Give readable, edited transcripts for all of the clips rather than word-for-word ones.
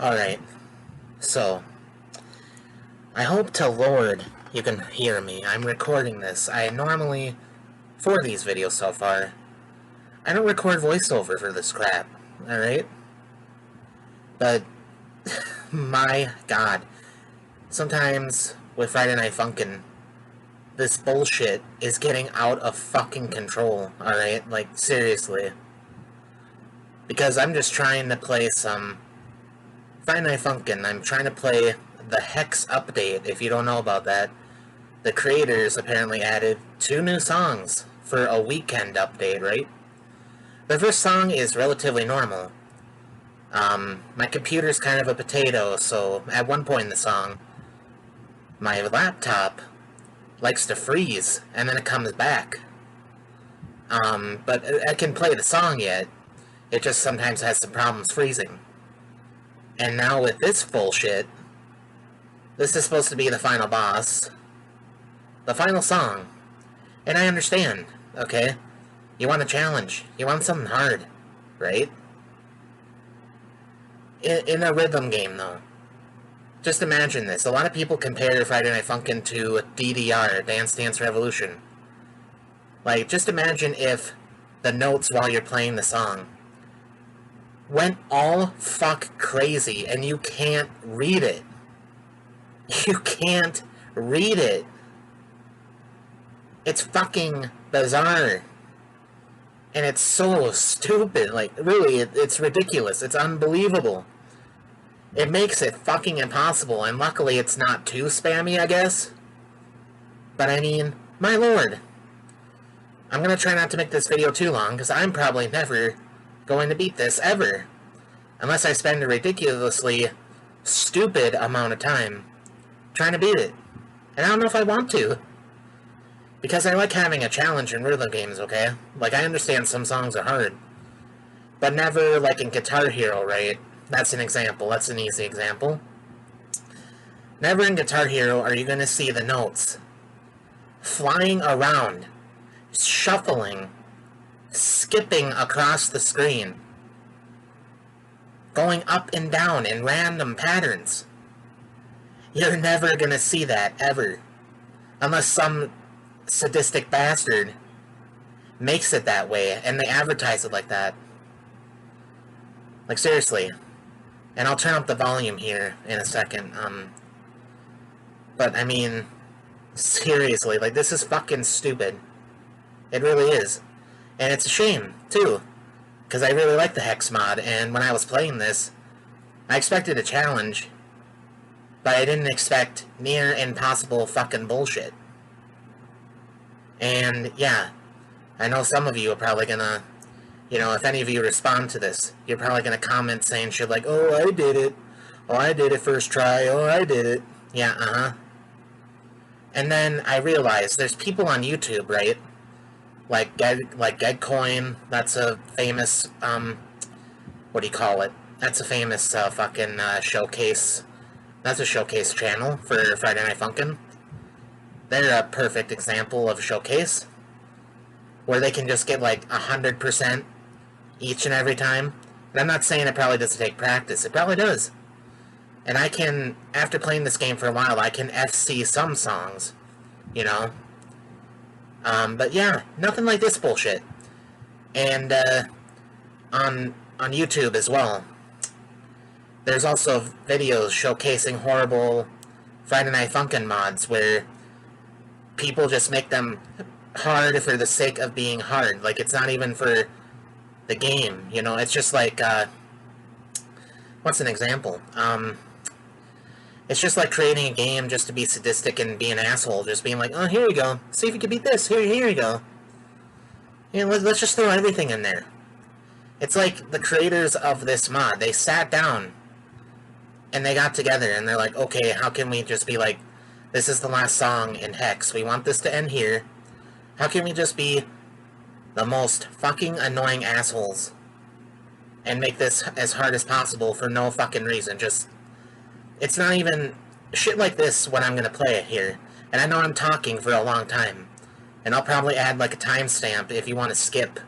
Alright, so, I hope to Lord you can hear me. I'm recording this. I normally, for these videos so far, I don't record voiceover for this crap, alright? But, my god, sometimes with Friday Night Funkin', this bullshit is getting out of fucking control, alright? Like, seriously. Because I'm just trying to play some Friday Night Funkin'. I'm trying to play the Hex update, if you don't know about that. The creators apparently added 2 new songs for a weekend update, right? The first song is relatively normal. My computer's kind of a potato, so at one point in the song, my laptop likes to freeze, and then it comes back. But I can play the song yet. It just sometimes has some problems freezing. And now with this bullshit, this is supposed to be the final boss, the final song. And I understand, okay? You want a challenge. You want something hard, right? In a rhythm game, though. Just imagine this. A lot of people compare Friday Night Funkin' to DDR, Dance Dance Revolution. Like, just imagine if the notes while you're playing the song went all fuck crazy and you can't read it. You can't read it. It's fucking bizarre. And it's so stupid. Like, really, it's ridiculous. It's unbelievable. It makes it fucking impossible, and luckily it's not too spammy, I guess. But I mean, my lord. I'm gonna try not to make this video too long, because I'm probably never going to beat this, ever. Unless I spend a ridiculously stupid amount of time trying to beat it. And I don't know if I want to. Because I like having a challenge in rhythm games, okay? Like, I understand some songs are hard. But never, like, in Guitar Hero, right? That's an example. That's an easy example. Never in Guitar Hero are you going to see the notes flying around, shuffling, skipping across the screen, going up and down in random patterns. You're never going to see that, ever. Unless some sadistic bastard makes it that way, and they advertise it like that. Like, seriously. And I'll turn up the volume here in a second, but, I mean, seriously, like, this is fucking stupid. It really is. And it's a shame, too, because I really like the Hex mod, and when I was playing this, I expected a challenge, but I didn't expect near impossible fucking bullshit. And, yeah, I know some of you are probably gonna, you know, if any of you respond to this, you're probably gonna comment saying shit like, oh, I did it. Oh, I did it first try. Oh, I did it. Yeah, uh-huh. And then I realized there's people on YouTube, right? Like Gedcoin, that's a famous, what do you call it? That's a famous, fucking, showcase. That's a showcase channel for Friday Night Funkin'. They're a perfect example of a showcase, where they can just get, like, 100% each and every time. And I'm not saying it probably doesn't take practice. It probably does. And I can, after playing this game for a while, I can FC some songs, you know? But yeah, nothing like this bullshit. And, on YouTube as well, there's also videos showcasing horrible Friday Night Funkin' mods, where people just make them hard for the sake of being hard. Like, it's not even for the game, you know? It's just like, what's an example? It's just like creating a game just to be sadistic and be an asshole, just being like, oh, here you go, see if you can beat this, here you go. You know, let's just throw everything in there. It's like the creators of this mod, they sat down, and they got together, and they're like, okay, how can we just be like, this is the last song in Hex, we want this to end here. How can we just be the most fucking annoying assholes and make this as hard as possible for no fucking reason? Just, it's not even shit like this when I'm gonna play it here. And I know I'm talking for a long time, and I'll probably add like a timestamp if you want to skip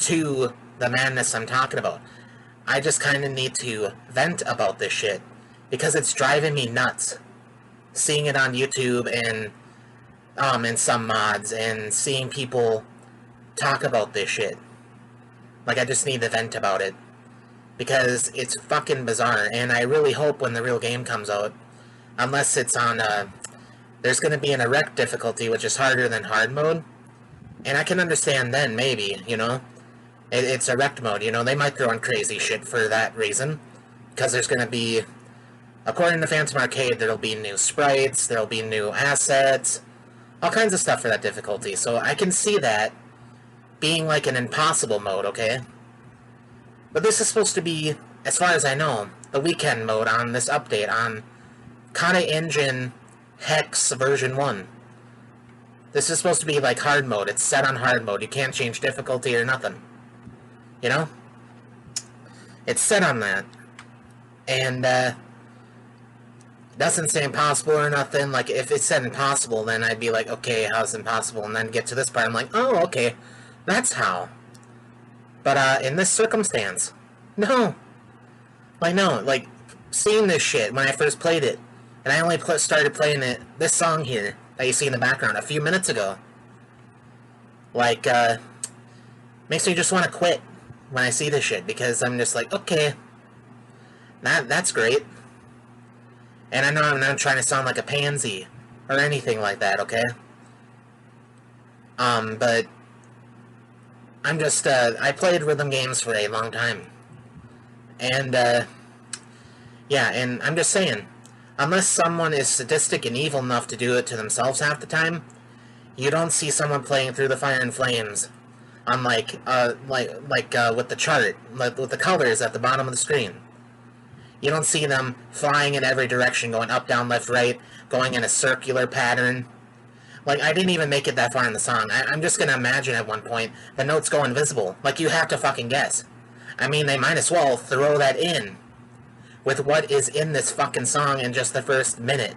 to the madness I'm talking about. I just kind of need to vent about this shit, because it's driving me nuts. Seeing it on YouTube and in some mods, and seeing people talk about this shit. Like, I just need to vent about it, because it's fucking bizarre, and I really hope when the real game comes out, unless it's on, there's going to be an erect difficulty, which is harder than hard mode, and I can understand then, maybe, you know, it's erect mode, you know, they might throw in crazy shit for that reason, because there's going to be, according to Phantom Arcade, there'll be new sprites, there'll be new assets, all kinds of stuff for that difficulty, so I can see that being like an impossible mode, okay? But this is supposed to be, as far as I know, the weekend mode on this update on KadeEngine Hex version 1. This is supposed to be like hard mode. It's set on hard mode. You can't change difficulty or nothing. You know? It's set on that. And, doesn't say impossible or nothing. Like, if it said impossible, then I'd be like, okay, how's impossible? And then get to this part, I'm like, oh, okay, that's how. But, in this circumstance, no. Like, no, like, seeing this shit when I first played it, and I only started playing it, this song here, that you see in the background, a few minutes ago. Like, makes me just want to quit when I see this shit, because I'm just like, okay, that's great. And I know I'm not trying to sound like a pansy or anything like that, okay? But I'm just, I played rhythm games for a long time. And, yeah, and I'm just saying, unless someone is sadistic and evil enough to do it to themselves half the time, you don't see someone playing through the fire and flames on, with the chart, like, with the colors at the bottom of the screen. You don't see them flying in every direction, going up, down, left, right, going in a circular pattern. Like, I didn't even make it that far in the song. I'm just gonna imagine at one point the notes go invisible. Like, you have to fucking guess. I mean, they might as well throw that in with what is in this fucking song in just the first minute.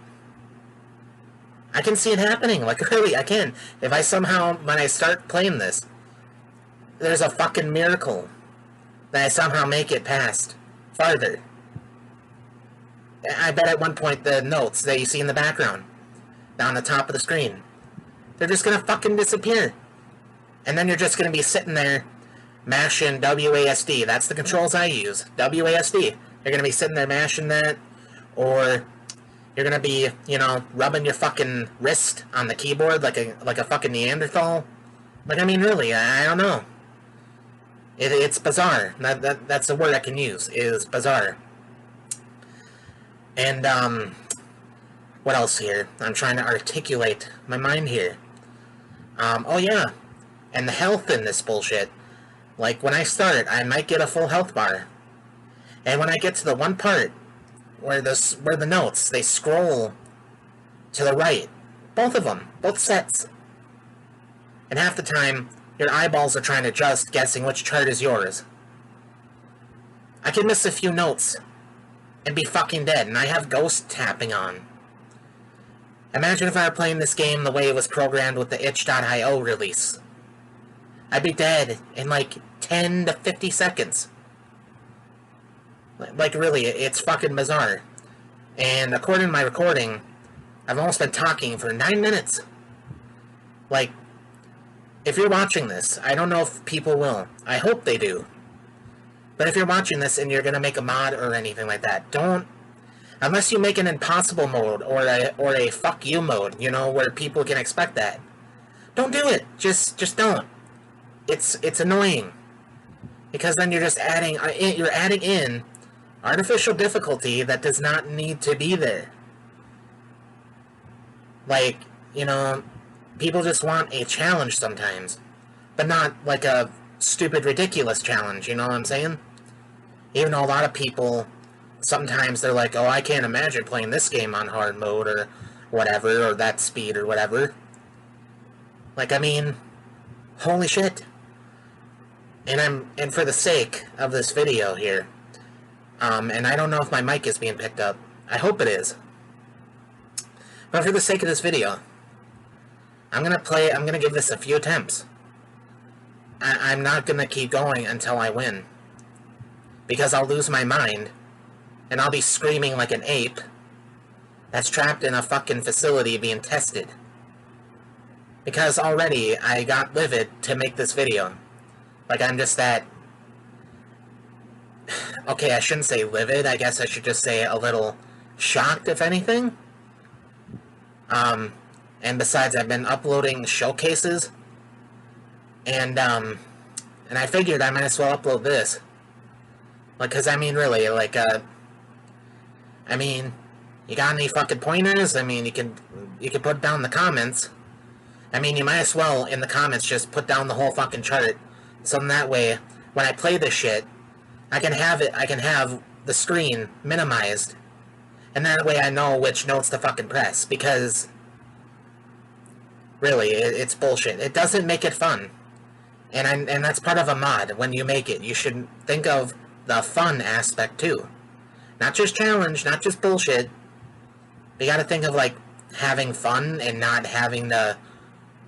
I can see it happening. Like, really, I can. If I somehow, when I start playing this, there's a fucking miracle that I somehow make it past farther. I bet at one point the notes that you see in the background, down the top of the screen, they're just gonna fucking disappear. And then you're just gonna be sitting there mashing WASD. That's the controls I use. WASD. You're gonna be sitting there mashing that, or you're gonna be, you know, rubbing your fucking wrist on the keyboard like a fucking Neanderthal. Like, I mean, really, I don't know. It's bizarre. That's the word I can use, is bizarre. And, what else here? I'm trying to articulate my mind here. Oh yeah, and the health in this bullshit. Like, when I start, I might get a full health bar. And when I get to the one part where the notes, they scroll to the right, both of them, both sets. And half the time, your eyeballs are trying to adjust, guessing which chart is yours. I can miss a few notes and be fucking dead, and I have ghost tapping on. Imagine if I were playing this game the way it was programmed with the itch.io release. I'd be dead in like 10 to 50 seconds. Like, really, it's fucking bizarre. And according to my recording, I've almost been talking for 9 minutes. Like, if you're watching this, I don't know if people will. I hope they do. But if you're watching this and you're going to make a mod or anything like that, don't, unless you make an impossible mode or a fuck you mode, you know, where people can expect that. Don't do it. Just don't. It's annoying. Because then you're just adding in artificial difficulty that does not need to be there. Like, you know, people just want a challenge sometimes, but not like a stupid, ridiculous challenge, you know what I'm saying? Even though a lot of people, sometimes they're like, oh, I can't imagine playing this game on hard mode or whatever, or that speed or whatever. Like, I mean, holy shit. And for the sake of this video here, and I don't know if my mic is being picked up. I hope it is. But for the sake of this video, I'm gonna give this a few attempts. I'm not gonna keep going until I win. because I'll lose my mind, and I'll be screaming like an ape that's trapped in a fucking facility being tested. Because already I got livid to make this video. Like, I'm just that... Okay, I shouldn't say livid, I guess I should just say a little shocked, if anything. And besides, I've been uploading showcases, and I figured I might as well upload this. Like, cause I mean, really, like, I mean, you got any fucking pointers? I mean, you can put down in the comments. I mean, you might as well, in the comments, just put down the whole fucking chart, so that way, when I play this shit, I can have the screen minimized, and that way I know which notes to fucking press, because, really, it's bullshit. It doesn't make it fun. And that's part of a mod. When you make it, you should think of the fun aspect, too. Not just challenge, not just bullshit. You gotta think of, like, having fun and not having to,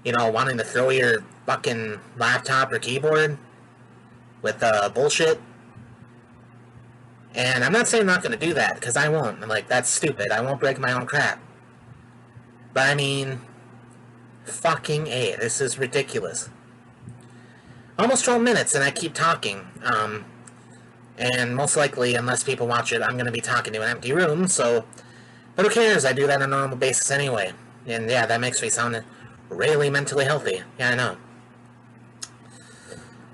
you know, wanting to throw your fucking laptop or keyboard with bullshit. And I'm not saying I'm not gonna do that, because I won't. Like, that's stupid. I won't break my own crap. But, I mean... Fucking A. This is ridiculous. Almost 12 minutes, and I keep talking. And most likely, unless people watch it, I'm going to be talking to an empty room, so... But who cares? I do that on a normal basis anyway. And yeah, that makes me sound really mentally healthy. Yeah, I know.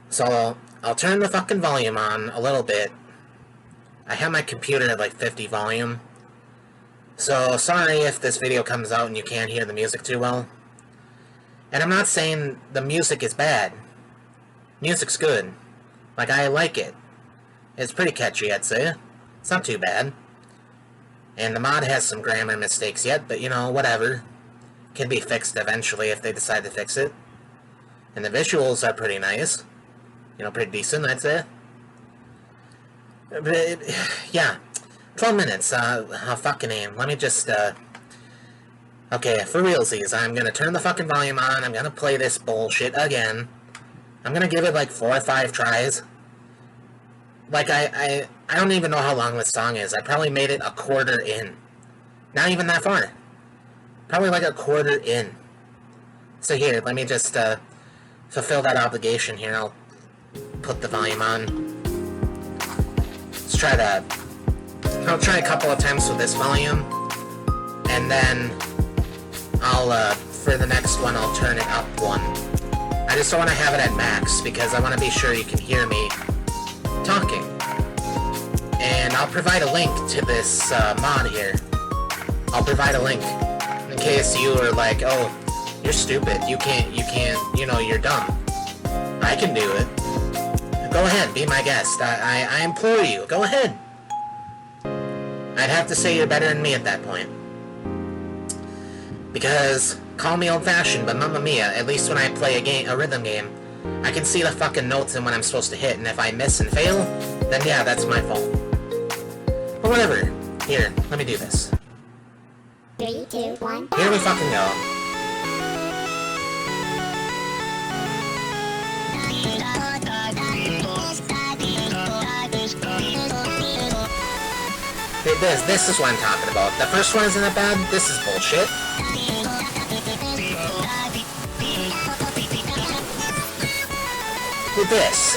So, I'll turn the fucking volume on a little bit. I have my computer at like 50 volume. So, sorry if this video comes out and you can't hear the music too well. And I'm not saying the music is bad. Music's good. Like, I like it. It's pretty catchy, I'd say. It's not too bad. And the mod has some grammar mistakes yet, but, you know, whatever. Can be fixed eventually if they decide to fix it. And the visuals are pretty nice. You know, pretty decent, I'd say. But, yeah. 12 minutes, fucking aim. Let me just, Okay, for realsies, I'm gonna turn the fucking volume on, I'm gonna play this bullshit again. I'm gonna give it like 4 or 5 tries. Like, I don't even know how long this song is. I probably made it a quarter in. Not even that far. Probably like a quarter in. So here, let me just, fulfill that obligation here. I'll put the volume on. Let's try that. I'll try a couple of times with this volume. And then... for the next one, I'll turn it up 1. I just don't want to have it at max, because I want to be sure you can hear me talking. And I'll provide a link to this, mod here. I'll provide a link, in case you are like, oh, you're stupid, you can't, you know, you're dumb. I can do it. Go ahead, be my guest. I implore you, go ahead. I'd have to say you're better than me at that point. Because, call me old-fashioned, but mamma mia, at least when I play a rhythm game, I can see the fucking notes and when I'm supposed to hit, and if I miss and fail, then yeah, that's my fault. But whatever. Here, let me do this. 3, 2, 1. Here we fucking go. This is what I'm talking about. The first one isn't that bad, this is bullshit. This.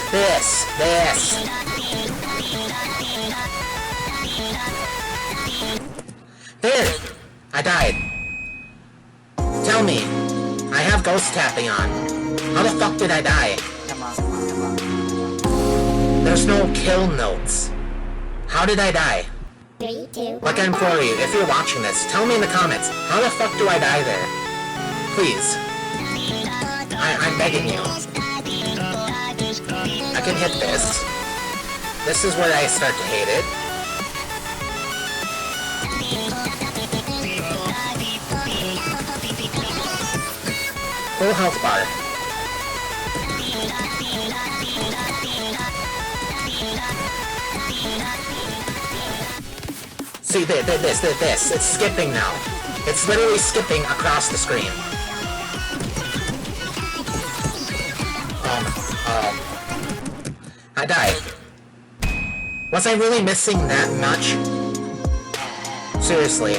There! I died. Tell me, I have ghost tapping on. How the fuck did I die? There's no kill notes. How did I die? 3, 2, 1. Like, I implore you, if you're watching this, tell me in the comments, how the fuck do I die there? Please. I'm begging you. I can hit this. This is where I start to hate it. Full health bar. See, this. It's skipping now. It's literally skipping across the screen. I died. Was I really missing that much? Seriously.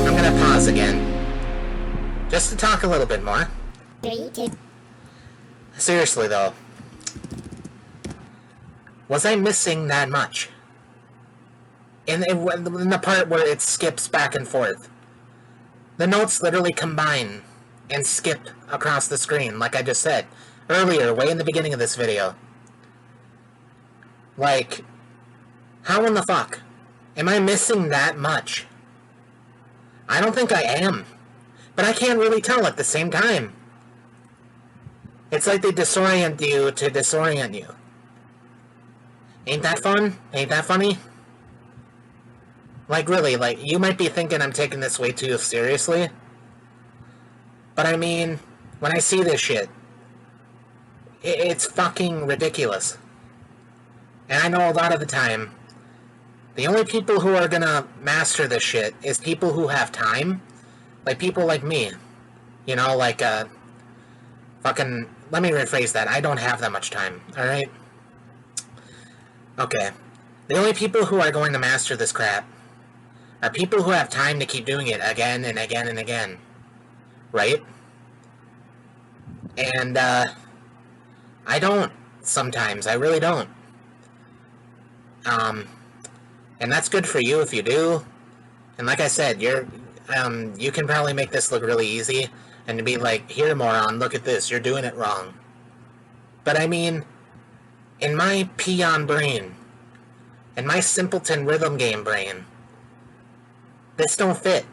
I'm gonna pause again. Just to talk a little bit more. 3, 2. Seriously though. Was I missing that much? In the part where it skips back and forth. The notes literally combine and skip across the screen, like I just said earlier, way in the beginning of this video. Like, how in the fuck? Am I missing that much? I don't think I am. But I can't really tell at the same time. It's like they disorient you to disorient you. Ain't that fun? Ain't that funny? Like, really, like, you might be thinking I'm taking this way too seriously. But I mean, when I see this shit, it's fucking ridiculous. And I know a lot of the time, the only people who are gonna master this shit is people who have time. Like, people like me. You know, like, fucking... Let me rephrase that. I don't have that much time, alright? Okay. The only people who are going to master this crap are people who have time to keep doing it again and again and again. Right? And, I don't. Sometimes. I really don't. And that's good for you if you do. And like I said, you can probably make this look really easy, and to be like, here, moron, look at this, you're doing it wrong. But I mean, in my peon brain, in my simpleton rhythm game brain, this don't fit.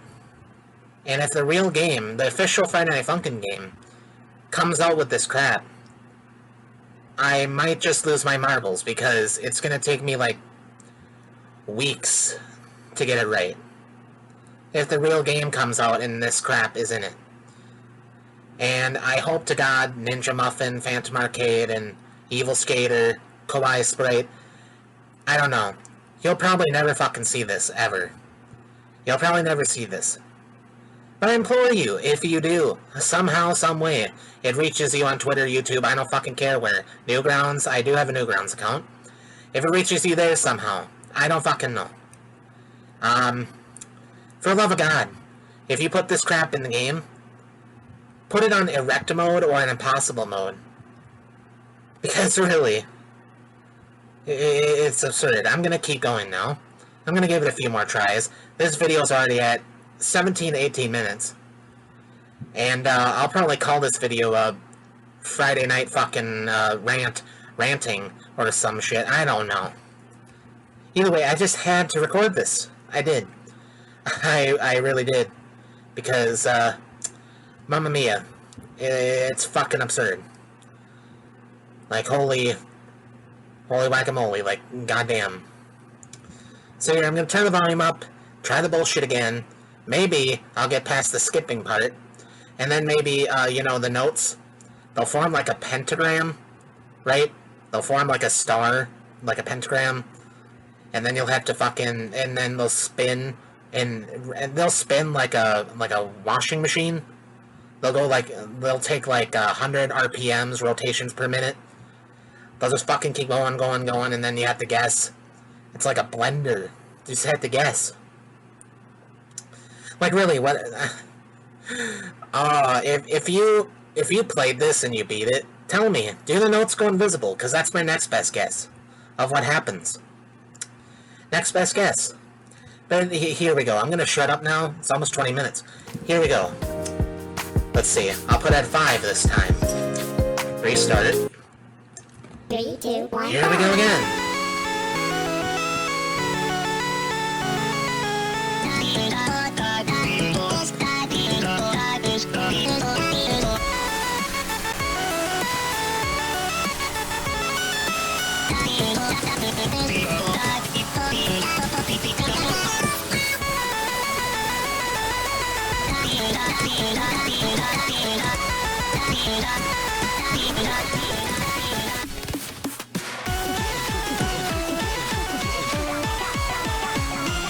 And if the real game, the official Friday Night Funkin' game, comes out with this crap, I might just lose my marbles, because it's gonna take me, like, weeks to get it right. If the real game comes out and this crap is in it. And I hope to God Ninja Muffin, Phantom Arcade, and Evil Skater, Kawaii Sprite, I don't know. You'll probably never fucking see this, ever. You'll probably never see this. But I implore you, if you do, somehow, some way, it reaches you on Twitter, YouTube, I don't fucking care where. Newgrounds, I do have a Newgrounds account. If it reaches you there somehow, I don't fucking know. For the love of God, if you put this crap in the game, put it on erect mode or an impossible mode. Because really, it's absurd. I'm gonna keep going now. I'm gonna give it a few more tries. This video's already at 17 to 18 minutes. And I'll probably call this video Friday night fucking ranting or some shit. I don't know. Either way, I just had to record this. I did. I really did. Because, Mamma Mia. It's fucking absurd. Like, holy whack-a-mole. Like, goddamn. So here, I'm gonna turn the volume up, try the bullshit again. Maybe I'll get past the skipping part. And then maybe, you know, the notes, they'll form like a pentagram, right? They'll form like a star, like a pentagram. And then you'll have to fucking, and then they'll spin, and they'll spin like a washing machine. They'll go like, they'll take like 100 RPMs, rotations per minute. They'll just fucking keep going, and then you have to guess. It's like a blender. You just have to guess. Like, really, what? If you played this and you beat it, tell me. Do the notes go invisible? Because that's my next best guess of what happens. Next best guess. But here we go. I'm gonna shut up now. It's almost 20 minutes. Here we go. Let's see. I'll put at 5 this time. Restart it. 3, 2, 1. Here we go again.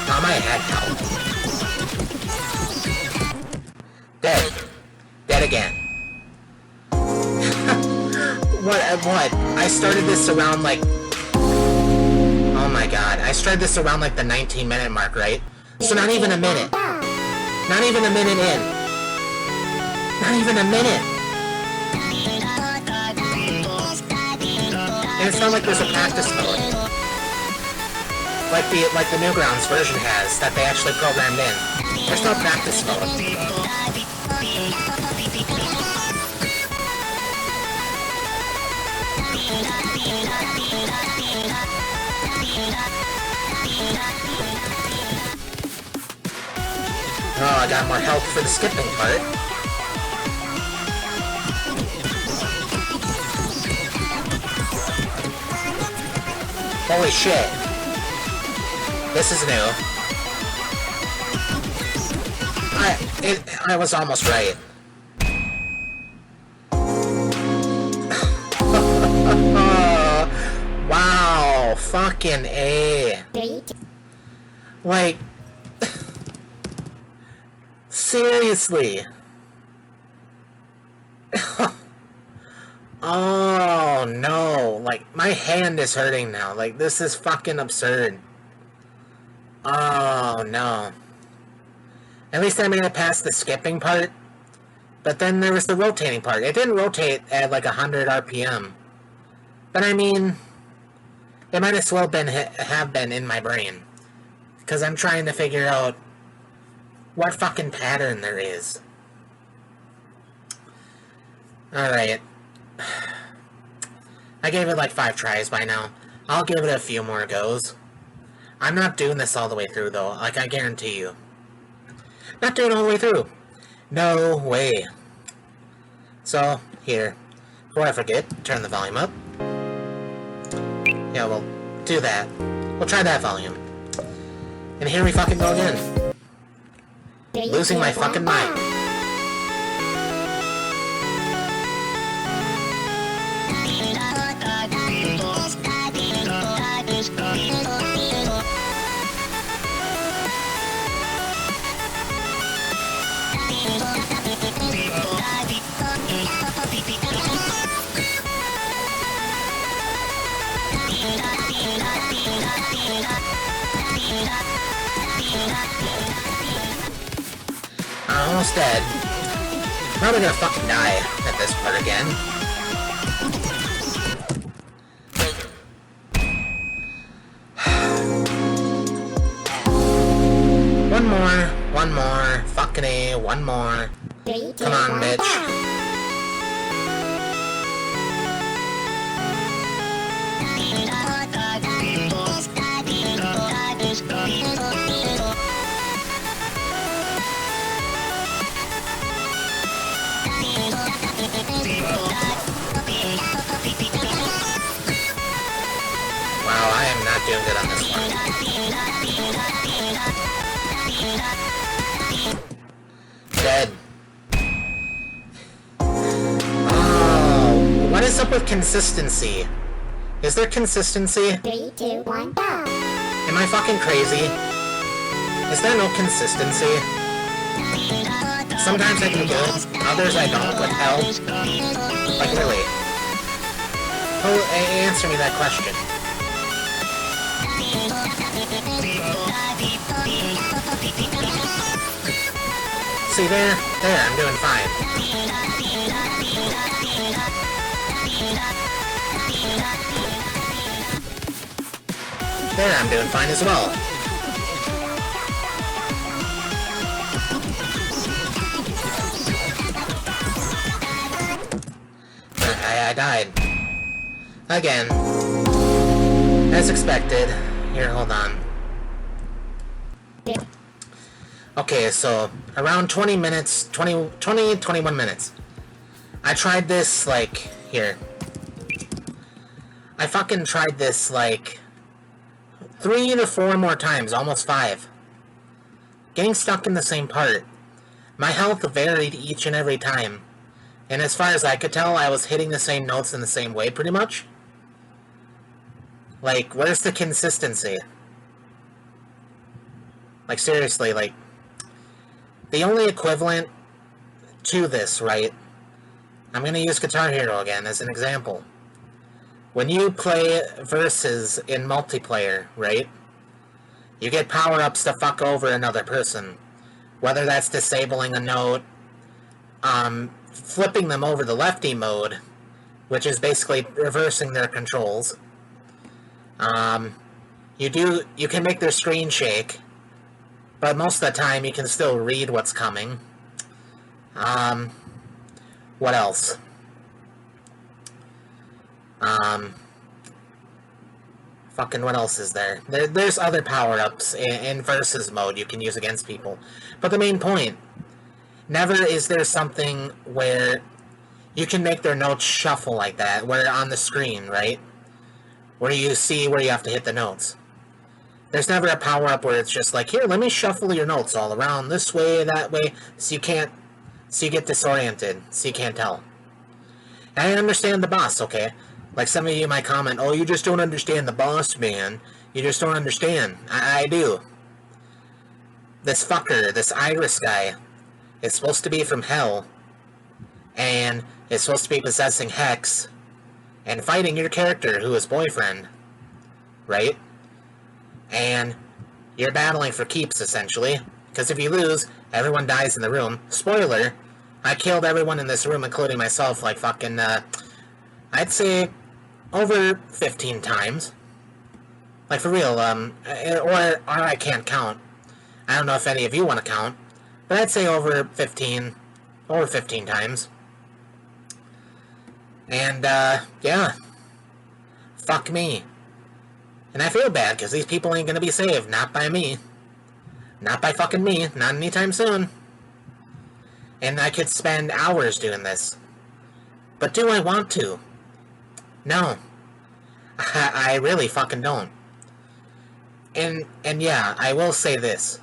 Oh, my head now. Dead. Dead again. What? I started this around, like, my god. I started this around like the 19-minute mark, right? So not even a minute. Not even a minute in. Not even a minute. And it's not like there's a practice mode. Like the Newgrounds version has, that they actually programmed in. There's no practice mode. Oh, I got more health for the skipping part. Holy shit. This is new. I was almost right. Wow, fucking A. Like, seriously. Oh no, like, my hand is hurting now. Like, this is fucking absurd. Oh no. At least I made it past the skipping part. But then there was the rotating part. It didn't rotate at like 100 RPM. But I mean, it might as well have been in my brain. Because I'm trying to figure out what fucking pattern there is. Alright. I gave it like 5 tries by now. I'll give it a few more goes. I'm not doing this all the way through though, like I guarantee you. Not doing it all the way through. No way. So, here. Before I forget, turn the volume up. Yeah, we'll do that. We'll try that volume. And here we fucking go again. Losing my fucking mind. I'm almost dead. Probably gonna fucking die at this part again. One more, fucking A, one more. Come on, bitch. Wow, I am not doing good on this one. Dead. Oh, what is up with consistency? Is there consistency? 3, 2, 1, go! Am I fucking crazy? Is there no consistency? Sometimes I do good, others I don't, what the hell? Like, really? Oh, answer me that question. See, there, I'm doing fine. There, I'm doing fine as well. I died. Again. As expected. Here, hold on. Okay, so around 20 minutes, 21 minutes. I tried this, like, here. I fucking tried this, like, 3 to 4 more times, almost 5. Getting stuck in the same part. My health varied each and every time. And as far as I could tell, I was hitting the same notes in the same way, pretty much. Like, where's the consistency? Like, seriously, like, the only equivalent to this, right? I'm gonna use Guitar Hero again as an example. when you play versus in multiplayer, right? You get power-ups to fuck over another person. Whether that's disabling a note, flipping them over the lefty mode, which is basically reversing their controls. You can make their screen shake, but most of the time you can still read what's coming. What else? Fucking what else is there? There's other power-ups in versus mode you can use against people. But the main point, never is there something where you can make their notes shuffle like that, where on the screen, right? Where you see where you have to hit the notes. There's never a power-up where it's just like, here, let me shuffle your notes all around this way, that way, so you get disoriented, so you can't tell. And I understand the boss, okay? Like some of you might comment, oh, you just don't understand the boss, man. You just don't understand. I do. This fucker, this Iris guy, is supposed to be from hell, and is supposed to be possessing Hex, and fighting your character, who is boyfriend, right? And you're battling for keeps, essentially, because if you lose, everyone dies in the room. Spoiler, I killed everyone in this room, including myself, like fucking, I'd say over 15 times. Like, for real, or I can't count. I don't know if any of you want to count, but I'd say over 15 times. And, yeah. Fuck me. And I feel bad, because these people ain't gonna be saved. Not by me. Not by fucking me. Not anytime soon. And I could spend hours doing this. But do I want to? No. I really fucking don't. And yeah, I will say this.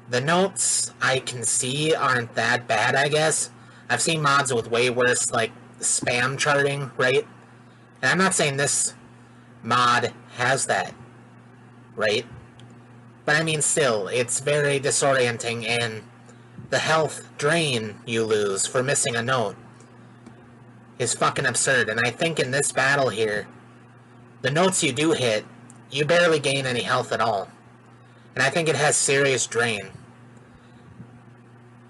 The notes I can see aren't that bad, I guess. I've seen mods with way worse, like, spam charting, right? And I'm not saying this mod has that, right? But I mean, still, it's very disorienting, and the health drain you lose for missing a note is fucking absurd. And I think in this battle here, the notes you do hit, you barely gain any health at all. And I think it has serious drain.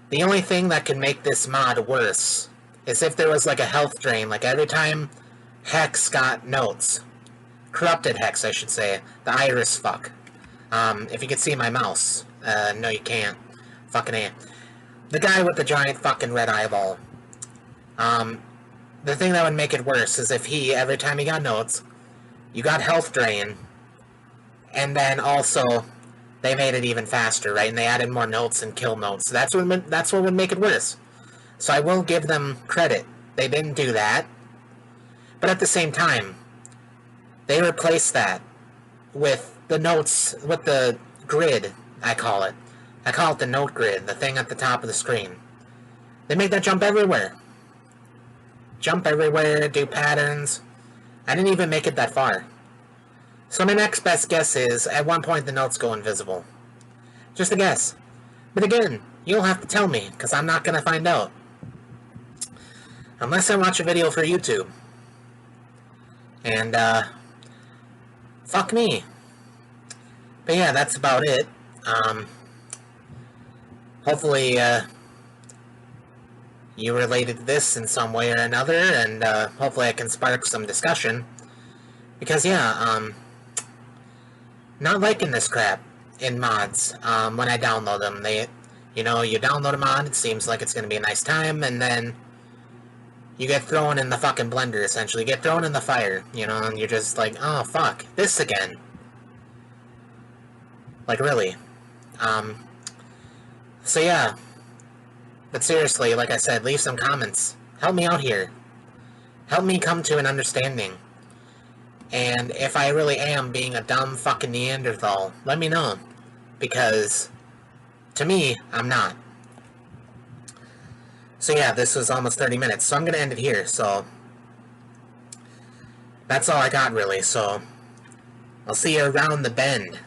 The only thing that could make this mod worse is if there was like a health drain, like every time Hex got notes. Corrupted Hex, I should say. The Iris fuck. If you could see my mouse. No you can't. Fucking A. The guy with the giant fucking red eyeball. The thing that would make it worse is if he, every time he got notes, you got health drain, and then also they made it even faster, right? And they added more notes and kill notes. So that's what would make it worse. So I will give them credit. They didn't do that. But at the same time, they replaced that with the notes, with the grid, I call it. I call it the note grid, the thing at the top of the screen. They made that jump everywhere. Jump everywhere, do patterns. I didn't even make it that far. So my next best guess is, at one point the notes go invisible. Just a guess. But again, you'll have to tell me, because I'm not going to find out. Unless I watch a video for YouTube. And, fuck me. But yeah, that's about it. Hopefully, you related to this in some way or another, and, hopefully I can spark some discussion. Because, yeah, not liking this crap in mods, when I download them. You download a mod, it seems like it's gonna be a nice time, and then you get thrown in the fucking blender, essentially. You get thrown in the fire, and you're just like, oh, fuck, this again. Like, really. So yeah. But seriously, like I said, leave some comments. Help me out here. Help me come to an understanding. And if I really am being a dumb fucking Neanderthal, let me know. Because, to me, I'm not. So yeah, this was almost 30 minutes, so I'm gonna end it here, so that's all I got, really, so I'll see you around the bend.